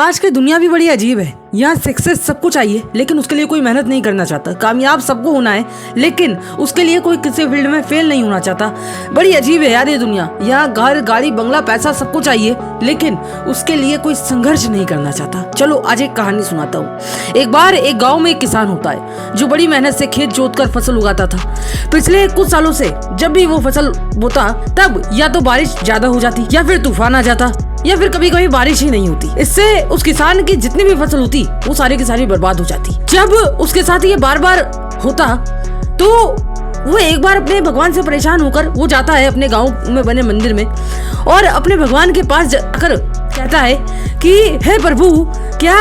आज की दुनिया भी बड़ी अजीब है। यहाँ सक्सेस सबको चाहिए लेकिन उसके लिए कोई मेहनत नहीं करना चाहता। कामयाब सबको होना है लेकिन उसके लिए कोई किसी फील्ड में फेल नहीं होना चाहता। बड़ी अजीब है यार ये दुनिया। यहाँ घर गाड़ी बंगला पैसा सबको चाहिए लेकिन उसके लिए कोई संघर्ष नहीं करना चाहता। चलो आज एक कहानी सुनाता हूँ। एक बार एक गाँव में एक किसान होता है जो बड़ी मेहनत से खेत जोतकर फसल उगाता था। पिछले कुछ सालों से जब भी वो फसल बोता तब या तो बारिश ज्यादा हो जाती या फिर तूफान आ जाता या फिर कभी कभी बारिश ही नहीं होती। इससे उस किसान की जितनी भी फसल होती वो सारी की सारी बर्बाद हो जाती। जब उसके साथ ये बार बार होता तो वो एक बार अपने भगवान से परेशान होकर वो जाता है अपने गांव में बने मंदिर में और अपने भगवान के पास जाकर कहता है कि हे प्रभु, क्या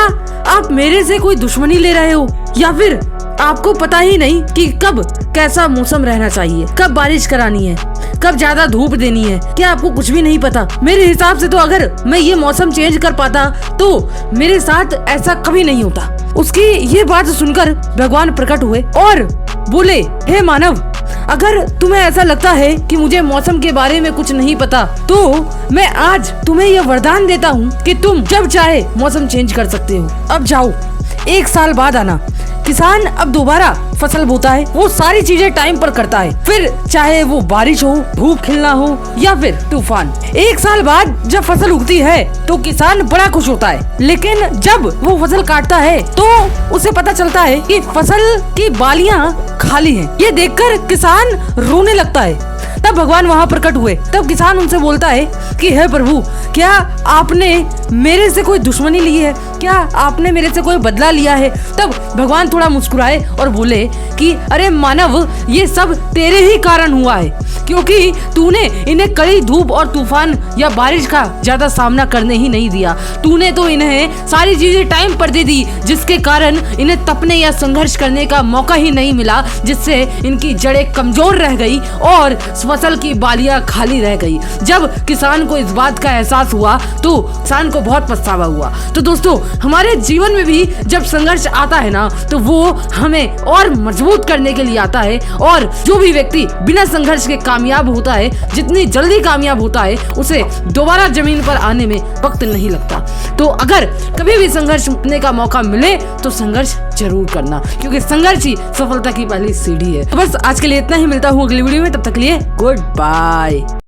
आप मेरे से कोई दुश्मनी ले रहे हो या फिर आपको पता ही नहीं कि कब कैसा मौसम रहना चाहिए, कब बारिश करानी है, कब ज्यादा धूप देनी है? क्या आपको कुछ भी नहीं पता? मेरे हिसाब से तो अगर मैं ये मौसम चेंज कर पाता तो मेरे साथ ऐसा कभी नहीं होता। उसकी ये बात सुनकर भगवान प्रकट हुए और बोले, हे मानव, अगर तुम्हें ऐसा लगता है कि मुझे मौसम के बारे में कुछ नहीं पता तो मैं आज तुम्हें यह वरदान देता हूँ कि तुम जब चाहे मौसम चेंज कर सकते हो। अब जाओ, 1 साल बाद आना। किसान अब दोबारा फसल बोता है, वो सारी चीजें टाइम पर करता है, फिर चाहे वो बारिश हो, धूप खिलना हो या फिर तूफान। 1 साल बाद जब फसल उगती है तो किसान बड़ा खुश होता है, लेकिन जब वो फसल काटता है तो उसे पता चलता है कि फसल की बालियां खाली हैं। ये देखकर किसान रोने लगता है। तब भगवान वहाँ प्रकट हुए। तब किसान उनसे बोलता है कि हे प्रभु, क्या आपने मेरे से कोई दुश्मनी ली है? क्या आपने मेरे से कोई बदला लिया है? तब भगवान थोड़ा मुस्कुराए और बोले कि अरे मानव, ये सब तेरे ही कारण हुआ है, क्योंकि तूने इन्हें कड़ी धूप और तूफान या बारिश का ज्यादा सामना करने ही नहीं दिया। तूने तो इन्हें सारी चीजें टाइम पर दे दी, जिसके कारण इन्हें तपने या संघर्ष करने का मौका ही नहीं मिला, जिससे इनकी जड़ें कमजोर रह गई और फसल की बालियां खाली रह गई। जब किसान को इस बात का एहसास हुआ तो किसान को बहुत पछतावा हुआ। तो दोस्तों, हमारे जीवन में भी जब संघर्ष आता है ना तो वो हमें और मजबूत करने के लिए आता है, और जो भी व्यक्ति बिना संघर्ष के कामयाब होता है, जितनी जल्दी कामयाब होता है, उसे दोबारा जमीन पर आने में वक्त नहीं लगता। तो अगर कभी भी संघर्ष करने का मौका मिले तो संघर्ष जरूर करना, क्योंकि संघर्ष ही सफलता की पहली सीढ़ी है। तो बस आज के लिए इतना ही। मिलता हूँ अगली वीडियो में, तब तक के लिए गुड बाय।